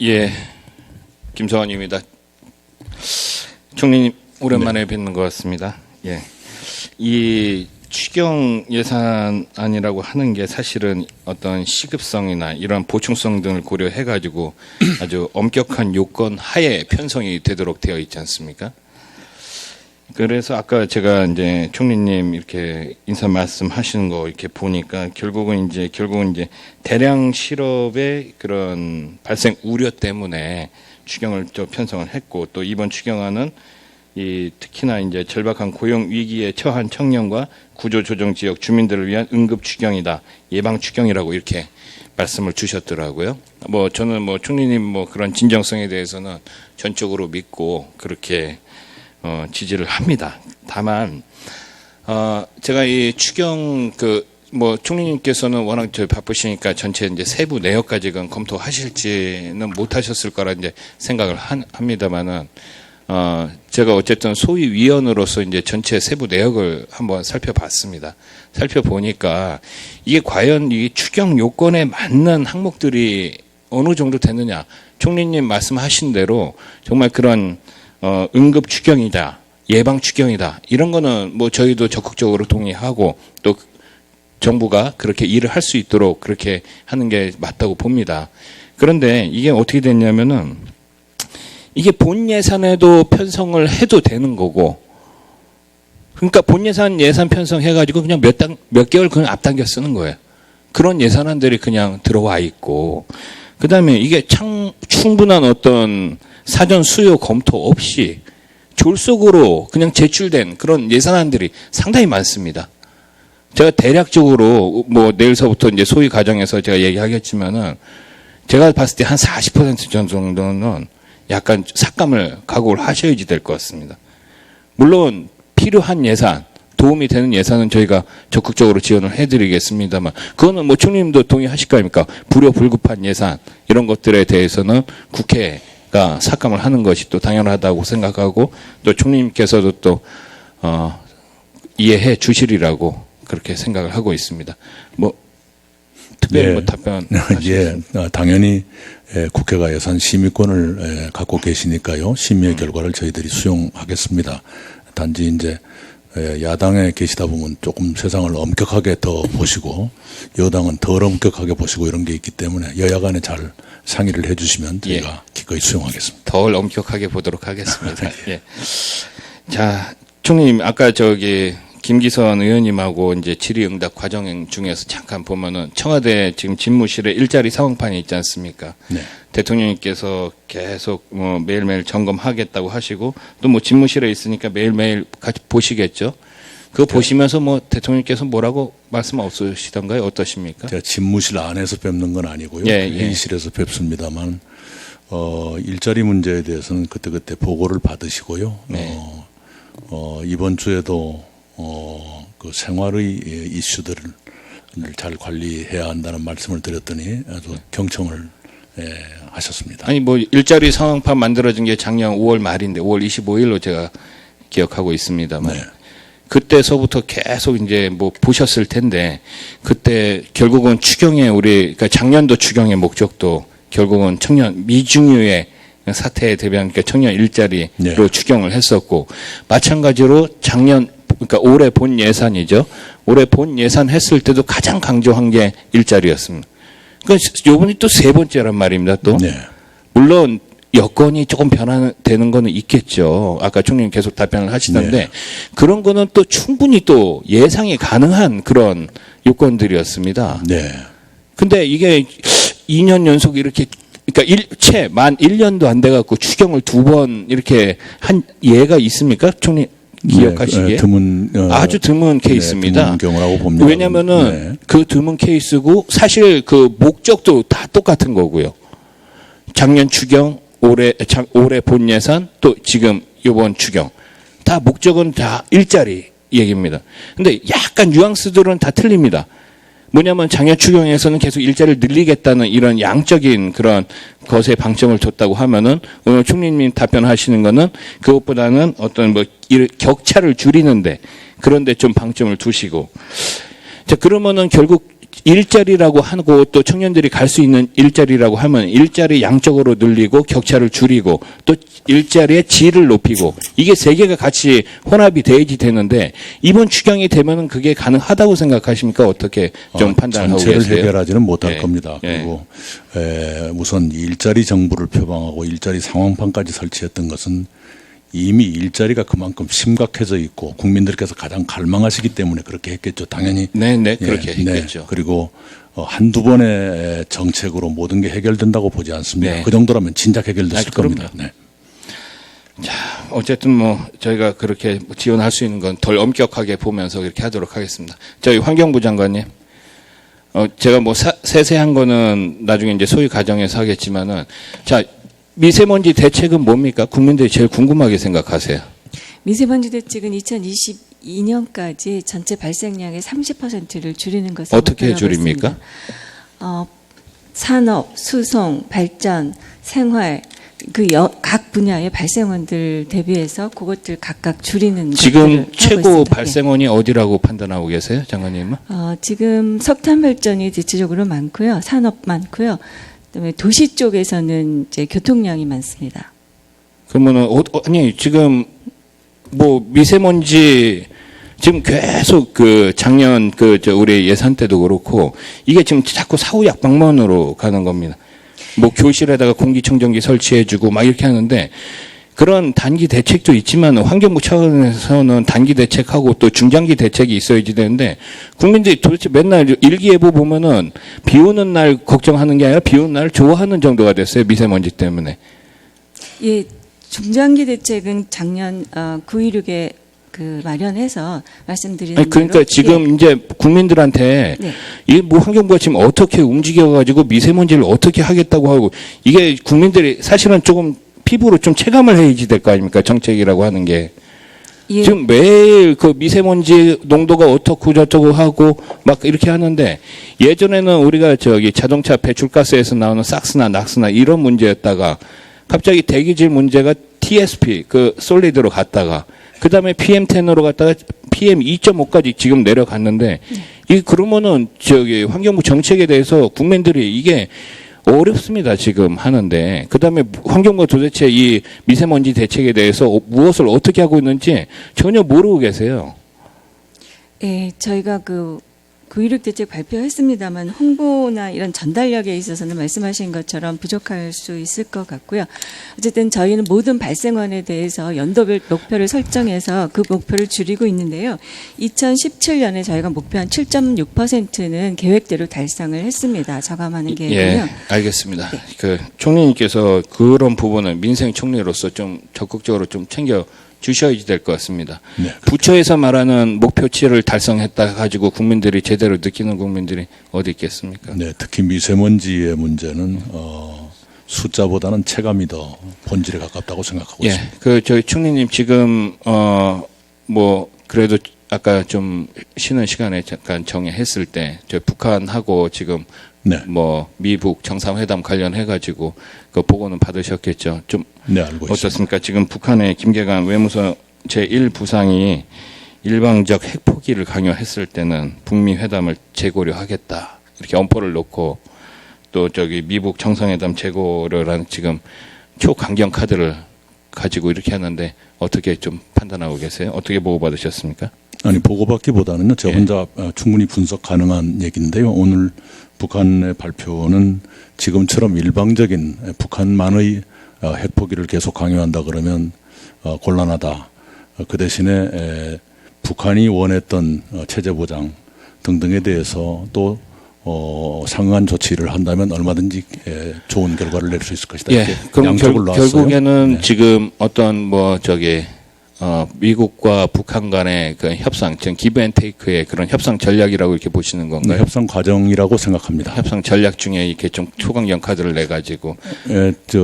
예, 김성환입니다. 총리님 오랜만에 뵙는 것 같습니다. 예, 이 추경 예산안이라고 하는 게 사실은 어떤 시급성이나 이런 보충성 등을 고려해가지고 아주 엄격한 요건 하에 편성이 되도록 되어 있지 않습니까? 그래서 아까 제가 총리님 이렇게 인사 말씀하시는 거 이렇게 보니까 결국은 이제 대량 실업의 그런 발생 우려 때문에 추경을 좀 편성을 했고, 또 이번 추경안은 특히나 이제 절박한 고용 위기에 처한 청년과 구조조정 지역 주민들을 위한 응급 추경이다, 예방 추경이라고 이렇게 말씀을 주셨더라고요. 저는 총리님 그런 진정성에 대해서는 전적으로 믿고 그렇게 지지를 합니다. 다만 제가 이 추경 총리님께서는 워낙 바쁘시니까 전체 이제 세부 내역까지는 검토하실지는 못하셨을 거라 이제 생각을 합니다만은 제가 어쨌든 소위 위원으로서 이제 전체 세부 내역을 한번 살펴봤습니다. 살펴보니까 이게 과연 이 추경 요건에 맞는 항목들이 어느 정도 되느냐. 총리님 말씀하신 대로 정말 그런 응급 추경이다, 예방 추경이다, 이런 거는 저희도 적극적으로 동의하고 또 정부가 그렇게 일을 할 수 있도록 그렇게 하는 게 맞다고 봅니다. 그런데 이게 어떻게 됐냐면은 이게 본 예산에도 편성을 해도 되는 거고, 그러니까 본 예산 편성해가지고 그냥 몇 개월 그냥 앞당겨 쓰는 거예요. 그런 예산안들이 그냥 들어와 있고, 그 다음에 이게 충분한 어떤 사전 수요 검토 없이 졸속으로 그냥 제출된 그런 예산안들이 상당히 많습니다. 제가 대략적으로 내일서부터 이제 소위 과정에서 제가 얘기하겠지만은 제가 봤을 때 한 40% 정도는 약간 삭감을 각오를 하셔야지 될 것 같습니다. 물론 필요한 예산, 도움이 되는 예산은 저희가 적극적으로 지원을 해드리겠습니다만, 그거는 총리님도 동의하실 거 아닙니까? 불효불급한 예산 이런 것들에 대해서는 국회가 삭감을 하는 것이 또 당연하다고 생각하고, 또 총리님께서도 또 이해해 주시리라고 그렇게 생각을 하고 있습니다. 특별히 답변. 예, 당연히 국회가 예산 심의권을 갖고 계시니까요. 심의의 결과를 저희들이 수용하겠습니다. 단지 이제 야당에 계시다 보면 조금 세상을 엄격하게 더 보시고 여당은 덜 엄격하게 보시고 이런 게 있기 때문에 여야 간에 잘 상의를 해 주시면 저희가 기꺼이 수용하겠습니다. 덜 엄격하게 보도록 하겠습니다. 예. 자, 총리님, 아까 김기선 의원님하고 이제 질의응답 과정 중에서 잠깐 보면은 청와대 지금 집무실에 일자리 상황판이 있지 않습니까? 네. 대통령님께서 계속 매일매일 점검하겠다고 하시고, 또 집무실에 있으니까 매일매일 같이 보시겠죠? 그거 보시면서 대통령님께서 뭐라고 말씀 없으시던가요? 어떠십니까? 제가 집무실 안에서 뵙는 건 아니고요. 회의실에서 뵙습니다만, 일자리 문제에 대해서는 그때그때 보고를 받으시고요. 네. 이번 주에도 그 생활의 이슈들을 잘 관리해야 한다는 말씀을 드렸더니 아주 경청을 하셨습니다. 아니 일자리 상황판 만들어진 게 작년 5월 말인데 5월 25일로 제가 기억하고 있습니다만, 네. 그때서부터 계속 이제 보셨을 텐데, 그때 결국은 추경의 그러니까 작년도 추경의 목적도 결국은 청년 미중유의 사태에 대비한 청년 일자리로 네. 추경을 했었고, 마찬가지로 그러니까 올해 본 예산이죠. 올해 본 예산 했을 때도 가장 강조한 게 일자리였습니다. 그러니까 요번이 또 세 번째란 말입니다. 또 네. 물론 여건이 조금 변화되는 거는 있겠죠. 아까 총리님 계속 답변을 하시던데, 네. 그런 거는 또 충분히 또 예상이 가능한 그런 요건들이었습니다. 네. 근데 이게 2년 연속 이렇게, 그러니까 만 1년도 안 돼갖고 추경을 2번 이렇게 한 예가 있습니까? 총리 기억하시기에? 네, 아주 드문 케이스입니다. 드문 경우라고 봅니다. 왜냐면은 그 드문 케이스고, 사실 그 목적도 다 똑같은 거고요. 작년 추경, 올해 본 예산, 또 지금 이번 추경. 다 목적은 다 일자리 얘기입니다. 근데 약간 뉘앙스들은 다 틀립니다. 뭐냐면 작년 추경에서는 계속 일자리를 늘리겠다는 이런 양적인 그런 것에 방점을 뒀다고 하면은 오늘 총리님 답변하시는 거는 그것보다는 어떤 격차를 줄이는데, 그런데 좀 방점을 두시고. 자, 그러면은 결국 일자리라고 하고 또 청년들이 갈 수 있는 일자리라고 하면 일자리 양적으로 늘리고 격차를 줄이고 또 일자리의 질을 높이고 이게 세 개가 같이 혼합이 돼야지 되는데 이번 추경이 되면은 그게 가능하다고 생각하십니까? 어떻게 좀 판단하고 계세요? 전체를 해결하지는 못할 예. 겁니다. 예. 그리고 우선 일자리 정부를 표방하고 일자리 상황판까지 설치했던 것은 이미 일자리가 그만큼 심각해져 있고 국민들께서 가장 갈망하시기 때문에 그렇게 했겠죠. 당연히. 네, 그렇게 했겠죠. 그리고 한두 번의 정책으로 모든 게 해결된다고 보지 않습니다. 네. 그 정도라면 진작 해결됐을 그럼요. 겁니다. 네. 어쨌든 뭐 저희가 그렇게 지원할 수 있는 건 덜 엄격하게 보면서 그렇게 하도록 하겠습니다. 저희 환경부 장관님, 제가 뭐 세세한 거는 나중에 이제 소위 가정에서 하겠지만은 자 미세먼지 대책은 뭡니까? 국민들이 제일 궁금하게 생각하세요. 미세먼지 대책은 2022년까지 전체 발생량의 30%를 줄이는 것을 어떻게 목표로 하고 줄입니까? 있습니다. 산업, 수송, 발전, 생활 각 분야의 발생원들 대비해서 그것들 각각 줄이는 지금 것들을 하고 최고 있습니다. 발생원이 어디라고 판단하고 계세요, 장관님은? 지금 석탄 발전이 대체적으로 많고요, 산업 많고요. 그다음에 도시 쪽에서는 이제 교통량이 많습니다. 그러면은 아니 지금 뭐 미세먼지 지금 계속 그 작년 우리 예산 때도 그렇고 이게 지금 자꾸 사후 약방만으로 가는 겁니다. 뭐 교실에다가 공기청정기 설치해주고 막 이렇게 하는데 그런 단기 대책도 있지만 환경부 차원에서는 단기 대책하고 또 중장기 대책이 있어야지 되는데 국민들이 도대체 맨날 일기예보 보면은 비 오는 날 걱정하는 게 아니라 비 오는 날 좋아하는 정도가 됐어요. 미세먼지 때문에. 예, 중장기 대책은 작년 9.16에 마련해서 말씀드리는 아니, 그러니까 대로 지금 이제 국민들한테 네. 이 뭐 환경부가 지금 어떻게 움직여가지고 미세먼지를 어떻게 하겠다고 하고 이게 국민들이 사실은 조금 피부로 좀 체감을 해야지 될 거 아닙니까? 정책이라고 하는 게. 예, 지금 매일 그 미세먼지 농도가 어떻고 저쩌고 하고 막 이렇게 하는데 예전에는 우리가 저기 자동차 배출가스에서 나오는 삭스나 낙스나 이런 문제였다가 갑자기 대기질 문제가 TSP 그 솔리드로 갔다가 그다음에 PM10으로 갔다가 PM2.5까지 지금 내려갔는데 이 그러면은 저기 환경부 정책에 대해서 국민들이 이게 어렵습니다 지금 하는데 그다음에 환경부가 도대체 이 미세먼지 대책에 대해서 무엇을 어떻게 하고 있는지 전혀 모르고 계세요. 예, 저희가 9.16 대책 발표했습니다만 홍보나 이런 전달력에 있어서는 말씀하신 것처럼 부족할 수 있을 것 같고요. 어쨌든 저희는 모든 발생원에 대해서 연도별 목표를 설정해서 그 목표를 줄이고 있는데요. 2017년에 저희가 목표한 7.6%는 계획대로 달성을 했습니다. 저감하는 계획은요. 예, 알겠습니다. 그 총리님께서 그런 부분을 민생 총리로서 좀 적극적으로 좀 챙겨 주셔야지 될 것 같습니다. 네. 부처에서 말하는 목표치를 달성했다 가지고 국민들이 제대로 느끼는 국민들이 어디 있겠습니까? 네, 특히 미세먼지의 문제는 숫자보다는 체감이 더 본질에 가깝다고 생각하고 예, 있습니다. 저희 총리님 지금 뭐 그래도 아까 좀 쉬는 시간에 잠깐 정해했을 때 저희 북한하고 지금 네, 뭐 미북 정상회담 관련해 가지고 그 보고는 받으셨겠죠. 좀 네, 알고 있습니다. 어떻습니까? 지금 북한의 김계관 외무성 제1부상이 일방적 핵포기를 강요했을 때는 북미 회담을 재고려하겠다. 이렇게 엄포를 놓고 또 저기 미북 정상회담 재고를 한 지금 초강경 카드를 가지고 이렇게 하는데 어떻게 좀 판단하고 계세요? 어떻게 보고받으셨습니까? 아니 보고받기보다는요. 제가 예. 혼자 충분히 분석 가능한 얘기인데요. 오늘 북한의 발표는 지금처럼 일방적인 북한만의 핵포기를 계속 강요한다 그러면 곤란하다. 그 대신에 북한이 원했던 체제 보장 등등에 대해서 또 상응한 조치를 한다면 얼마든지 좋은 결과를 낼 수 있을 것이다. 예. 그럼 양쪽을 놨어요. 결국에는 네. 지금 어떤 뭐 저기 미국과 북한 간의 그 협상, 지금 기브앤테이크의 그런 협상 전략이라고 이렇게 보시는 네, 건가요? 협상 과정이라고 생각합니다. 협상 전략 중에 이렇게 좀 초강경 카드를 내 가지고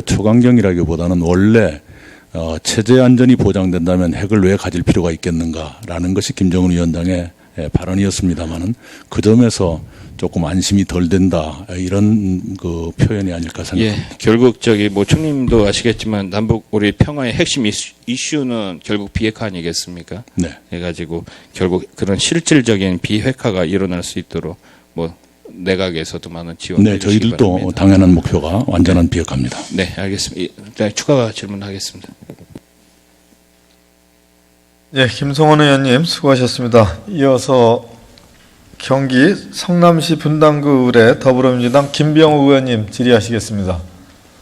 초강경이라기보다는 원래 체제 안전이 보장된다면 핵을 왜 가질 필요가 있겠는가라는 것이 김정은 위원장의 발언이었습니다만은 그 점에서 조금 안심이 덜 된다 이런 그 표현이 아닐까 생각합니다. 예, 결국 저기 뭐 총님도 아시겠지만 남북 우리 평화의 핵심 이슈는 결국 비핵화 아니겠습니까? 네. 해가지고 결국 그런 실질적인 비핵화가 일어날 수 있도록 뭐 내각에서도 많은 지원. 네, 저희들도 당연한 목표가 완전한 비핵화입니다. 네, 알겠습니다. 네, 추가 질문하겠습니다. 예, 김성원 의원님 수고하셨습니다. 이어서 경기 성남시 분당구 의뢰 더불어민주당 김병우 의원님 질의하시겠습니다.